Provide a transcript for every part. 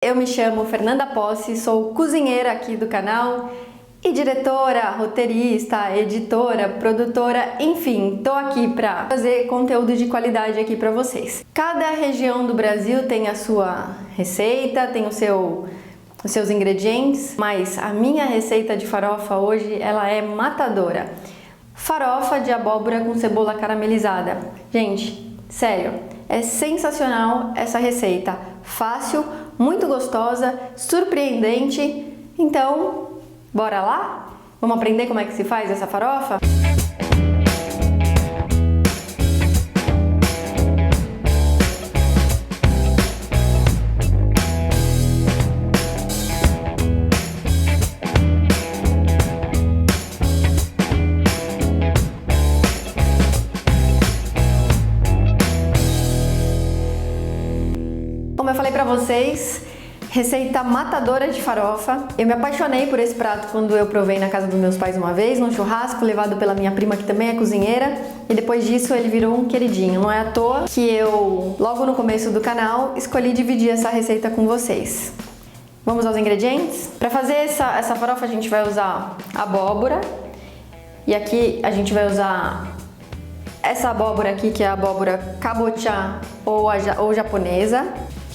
Eu me chamo Fernanda Posse, sou cozinheira aqui do canal e diretora, roteirista, editora, produtora, enfim, tô aqui para fazer conteúdo de qualidade aqui para vocês. Cada região do Brasil tem a sua receita, tem os seus ingredientes, mas a minha receita de farofa hoje ela é matadora. Farofa de abóbora com cebola caramelizada. Gente, sério, é sensacional essa receita, fácil, muito gostosa, surpreendente. Então, bora lá? Vamos aprender como é que se faz essa farofa? Como eu falei pra vocês, receita matadora de farofa. Eu me apaixonei por esse prato quando eu provei na casa dos meus pais uma vez, num churrasco levado pela minha prima que também é cozinheira, e depois disso ele virou um queridinho. Não é à toa que eu, logo no começo do canal, escolhi dividir essa receita com vocês. Vamos aos ingredientes? Para fazer essa farofa a gente vai usar abóbora, e aqui a gente vai usar essa abóbora aqui, que é a abóbora cabotiá ou japonesa.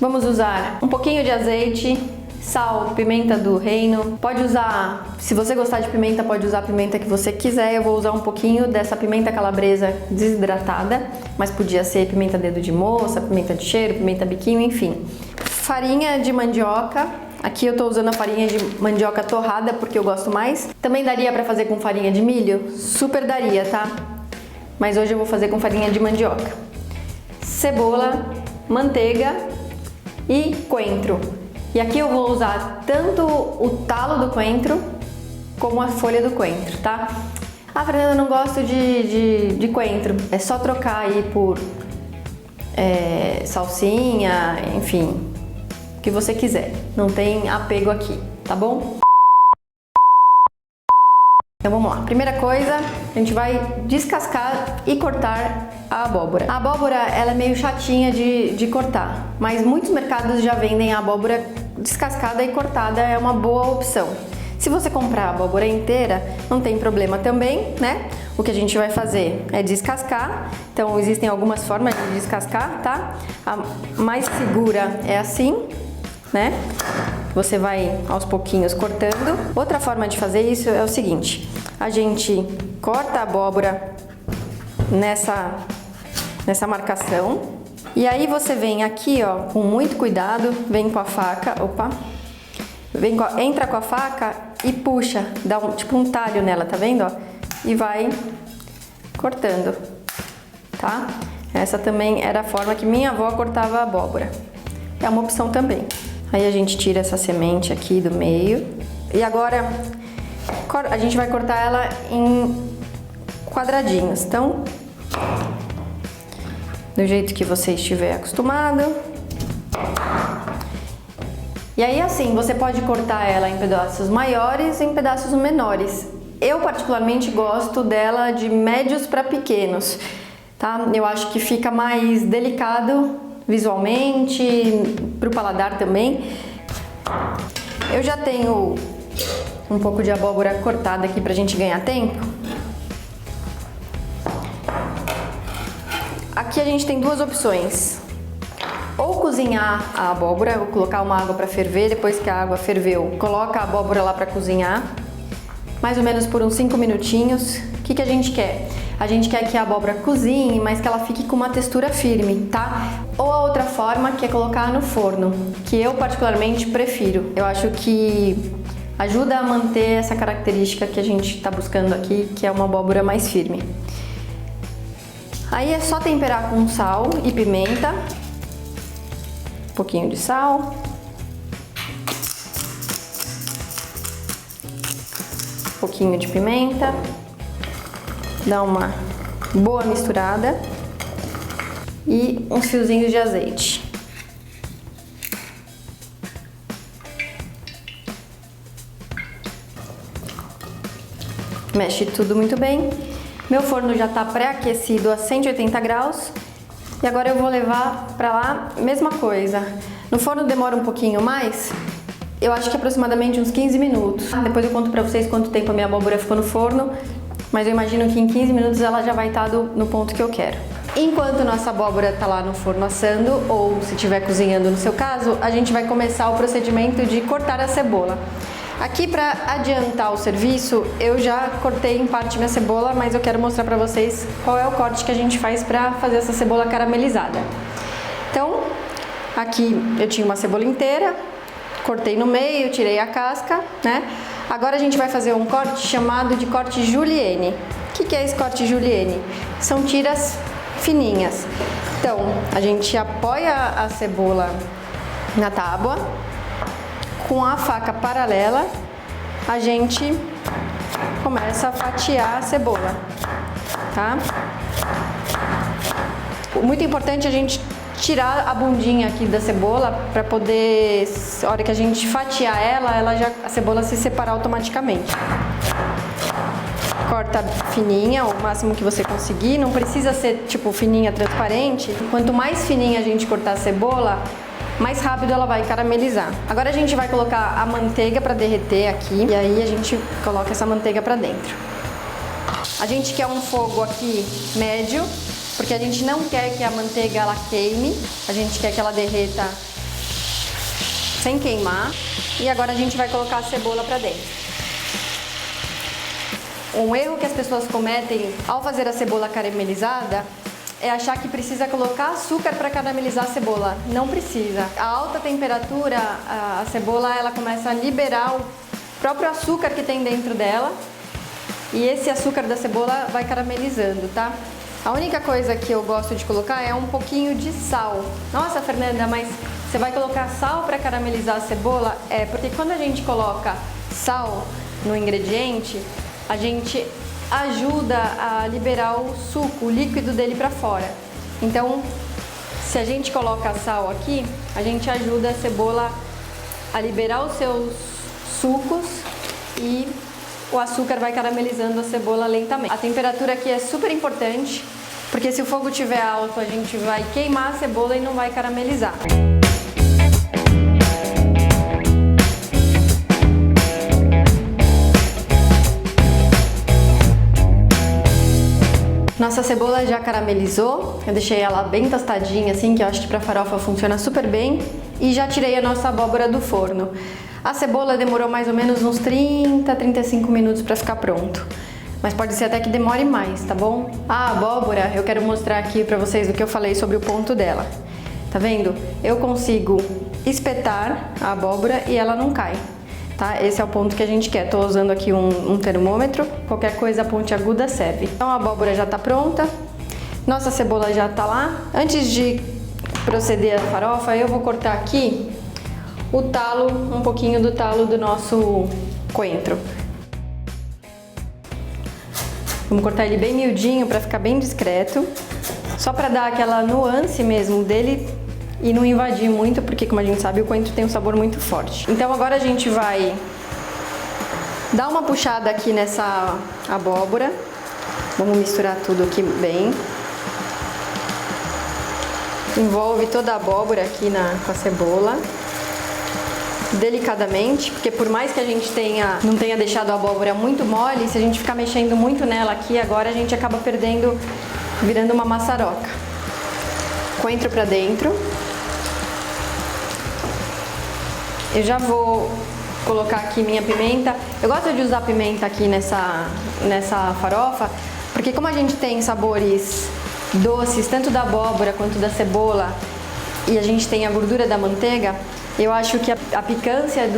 Vamos usar um pouquinho de azeite, sal, pimenta do reino. Pode usar, se você gostar de pimenta, pode usar a pimenta que você quiser. Eu vou usar um pouquinho dessa pimenta calabresa desidratada, mas podia ser pimenta dedo de moça, pimenta de cheiro, pimenta biquinho, enfim. Farinha de mandioca. Aqui eu tô usando a farinha de mandioca torrada porque eu gosto mais. Também daria pra fazer com farinha de milho? Super daria, tá? Mas hoje eu vou fazer com farinha de mandioca. Cebola, manteiga e coentro. E aqui eu vou usar tanto o talo do coentro como a folha do coentro, tá? Ah, Fernanda, eu não gosto de coentro. É só trocar aí por salsinha, enfim, o que você quiser. Não tem apego aqui, tá bom? Então vamos lá. Primeira coisa, a gente vai descascar e cortar a abóbora. A abóbora ela é meio chatinha de cortar, mas muitos mercados já vendem a abóbora descascada e cortada, é uma boa opção. Se você comprar a abóbora inteira, não tem problema também, né? O que a gente vai fazer é descascar. Então existem algumas formas de descascar, tá? A mais segura é assim, né? Você vai aos pouquinhos cortando. Outra forma de fazer isso é o seguinte: a gente corta a abóbora nessa marcação, e aí você vem aqui, ó, com muito cuidado, vem com a faca, entra com a faca e puxa, dá tipo um talho nela, tá vendo, ó? E vai cortando, tá? Essa também era a forma que minha avó cortava a abóbora. É uma opção também. Aí a gente tira essa semente aqui do meio. E agora a gente vai cortar ela em quadradinhos. Então, do jeito que você estiver acostumado. E aí assim, você pode cortar ela em pedaços maiores e em pedaços menores. Eu particularmente gosto dela de médios para pequenos, tá? Eu acho que fica mais delicado visualmente, para o paladar também. Eu já tenho um pouco de abóbora cortada aqui pra gente ganhar tempo. Aqui a gente tem duas opções: ou cozinhar a abóbora, ou colocar uma água para ferver, depois que a água ferveu, coloca a abóbora lá para cozinhar, mais ou menos por uns 5 minutinhos. O que a gente quer? A gente quer que a abóbora cozinhe, mas que ela fique com uma textura firme, tá? Ou a outra forma, que é colocar no forno, que eu particularmente prefiro. Eu acho que ajuda a manter essa característica que a gente tá buscando aqui, que é uma abóbora mais firme. Aí é só temperar com sal e pimenta, um pouquinho de sal, um pouquinho de pimenta, dá uma boa misturada e uns fiozinhos de azeite. Mexe tudo muito bem. Meu forno já está pré-aquecido a 180 graus. E agora eu vou levar para lá, mesma coisa. No forno demora um pouquinho mais, eu acho que aproximadamente uns 15 minutos. Depois eu conto pra vocês quanto tempo a minha abóbora ficou no forno, mas eu imagino que em 15 minutos ela já vai estar no ponto que eu quero. Enquanto nossa abóbora tá lá no forno assando, ou se estiver cozinhando no seu caso, a gente vai começar o procedimento de cortar a cebola. Aqui, para adiantar o serviço, eu já cortei em parte minha cebola, mas eu quero mostrar pra vocês qual é o corte que a gente faz pra fazer essa cebola caramelizada. Então, aqui eu tinha uma cebola inteira, cortei no meio, tirei a casca, né? Agora a gente vai fazer um corte chamado de corte julienne. O que é esse corte julienne? São tiras fininhas. Então, a gente apoia a cebola na tábua, com a faca paralela, a gente começa a fatiar a cebola, tá? Muito importante a gente tirar a bundinha aqui da cebola para poder, a hora que a gente fatiar a cebola se separar automaticamente. Corta fininha, o máximo que você conseguir, não precisa ser tipo fininha transparente. Quanto mais fininha a gente cortar a cebola, mais rápido ela vai caramelizar. Agora a gente vai colocar a manteiga para derreter aqui e aí a gente coloca essa manteiga para dentro. A gente quer um fogo aqui médio, porque a gente não quer que a manteiga ela queime, a gente quer que ela derreta sem queimar. E agora a gente vai colocar a cebola para dentro. Um erro que as pessoas cometem ao fazer a cebola caramelizada é achar que precisa colocar açúcar para caramelizar a cebola. Não precisa. A alta temperatura, a cebola ela começa a liberar o próprio açúcar que tem dentro dela e esse açúcar da cebola vai caramelizando, tá? A única coisa que eu gosto de colocar é um pouquinho de sal. Nossa, Fernanda, mas você vai colocar sal para caramelizar a cebola? É, porque quando a gente coloca sal no ingrediente, a gente ajuda a liberar o suco, o líquido dele para fora. Então, se a gente coloca sal aqui, a gente ajuda a cebola a liberar os seus sucos e o açúcar vai caramelizando a cebola lentamente. A temperatura aqui é super importante, porque se o fogo estiver alto, a gente vai queimar a cebola e não vai caramelizar. Nossa cebola já caramelizou, eu deixei ela bem tostadinha assim, que eu acho que para farofa funciona super bem, e já tirei a nossa abóbora do forno. A cebola demorou mais ou menos uns 30, 35 minutos para ficar pronto, mas pode ser até que demore mais, tá bom? A abóbora, eu quero mostrar aqui para vocês o que eu falei sobre o ponto dela. Tá vendo? Eu consigo espetar a abóbora e ela não cai. Tá? Esse é o ponto que a gente quer. Tô usando aqui um termômetro, qualquer coisa ponte aguda serve. Então a abóbora já tá pronta, nossa cebola já tá lá. Antes de proceder a farofa, eu vou cortar aqui o talo, um pouquinho do talo do nosso coentro. Vamos cortar ele bem miudinho para ficar bem discreto, só para dar aquela nuance mesmo dele e não invadir muito, porque como a gente sabe, o coentro tem um sabor muito forte. Então agora a gente vai dar uma puxada aqui nessa abóbora. Vamos misturar tudo aqui bem. Envolve toda a abóbora aqui com a cebola. Delicadamente, porque por mais que a gente não tenha deixado a abóbora muito mole, se a gente ficar mexendo muito nela aqui, agora a gente acaba perdendo, virando uma maçaroca. Coentro pra dentro. Eu já vou colocar aqui minha pimenta. Eu gosto de usar pimenta aqui nessa farofa, porque como a gente tem sabores doces, tanto da abóbora quanto da cebola, e a gente tem a gordura da manteiga, eu acho que a picância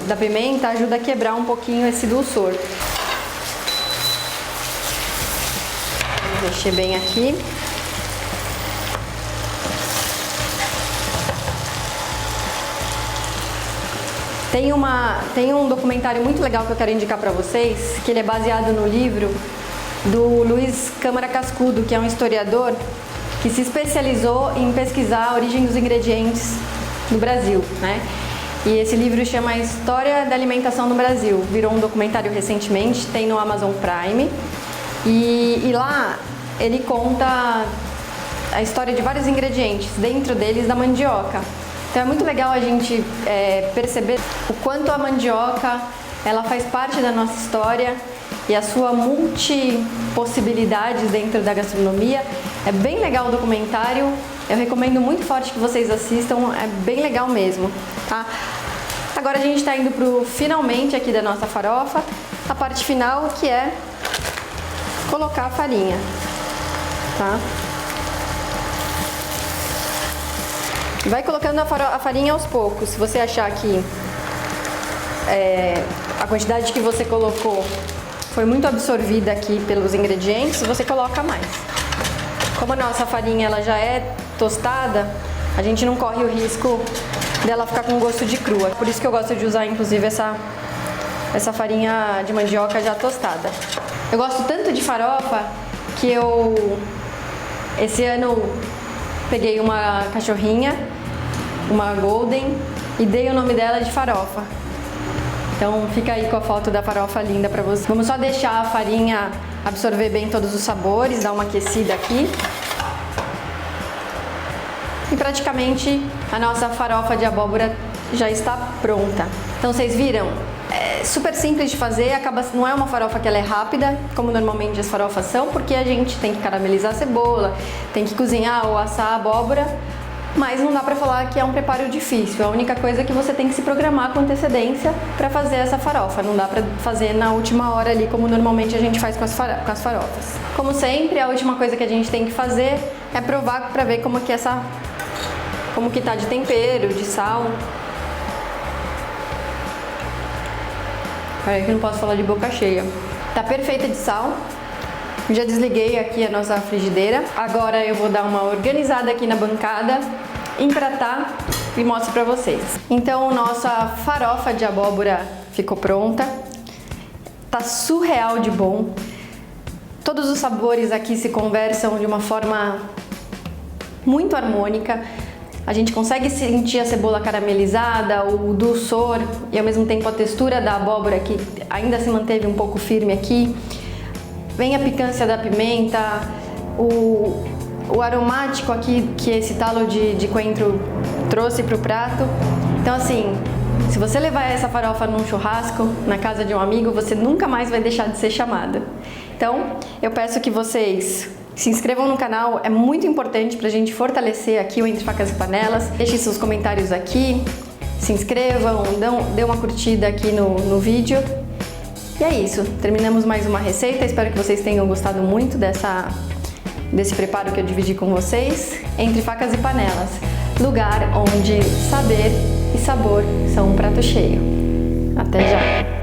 da pimenta ajuda a quebrar um pouquinho esse dulçor. Vou mexer bem aqui. Tem um documentário muito legal que eu quero indicar para vocês, que ele é baseado no livro do Luiz Câmara Cascudo, que é um historiador que se especializou em pesquisar a origem dos ingredientes no Brasil, né? E esse livro chama História da Alimentação no Brasil. Virou um documentário recentemente, tem no Amazon Prime. E lá ele conta a história de vários ingredientes, dentro deles da mandioca. Então é muito legal a gente perceber o quanto a mandioca ela faz parte da nossa história e a sua multipossibilidades dentro da gastronomia. É bem legal o documentário, eu recomendo muito forte que vocês assistam, é bem legal mesmo, tá? Agora a gente está indo pro finalmente aqui da nossa farofa, a parte final que é colocar a farinha, tá? Vai colocando a farinha aos poucos. Se você achar que a quantidade que você colocou foi muito absorvida aqui pelos ingredientes, você coloca mais. Como a nossa farinha ela já é tostada, a gente não corre o risco dela ficar com gosto de crua. Por isso que eu gosto de usar inclusive essa farinha de mandioca já tostada. Eu gosto tanto de farofa que eu esse ano peguei uma cachorrinha, uma golden, e dei o nome dela de farofa. Então fica aí com a foto da farofa linda pra você. Vamos só deixar a farinha absorver bem todos os sabores, dar uma aquecida aqui. E praticamente a nossa farofa de abóbora já está pronta. Então vocês viram? É super simples de fazer, não é uma farofa que ela é rápida, como normalmente as farofas são, porque a gente tem que caramelizar a cebola, tem que cozinhar ou assar a abóbora, mas não dá pra falar que é um preparo difícil. A única coisa é que você tem que se programar com antecedência para fazer essa farofa, não dá pra fazer na última hora ali, como normalmente a gente faz com as farofas. Como sempre, a última coisa que a gente tem que fazer é provar para ver como que tá de tempero, de sal. Peraí que eu não posso falar de boca cheia. Tá perfeita de sal. Já desliguei aqui a nossa frigideira. Agora eu vou dar uma organizada aqui na bancada, empratar e mostro pra vocês. Então nossa farofa de abóbora ficou pronta. Tá surreal de bom. Todos os sabores aqui se conversam de uma forma muito harmônica. A gente consegue sentir a cebola caramelizada, o dulçor e ao mesmo tempo a textura da abóbora que ainda se manteve um pouco firme aqui. Vem a picância da pimenta, o aromático aqui que esse talo de coentro trouxe para o prato. Então assim, se você levar essa farofa num churrasco, na casa de um amigo, você nunca mais vai deixar de ser chamada. Então, eu peço que vocês se inscrevam no canal, é muito importante pra gente fortalecer aqui o Entre Facas e Panelas. Deixem seus comentários aqui, se inscrevam, dê uma curtida aqui no vídeo. E é isso, terminamos mais uma receita, espero que vocês tenham gostado muito desse preparo que eu dividi com vocês. Entre Facas e Panelas, lugar onde saber e sabor são um prato cheio. Até já!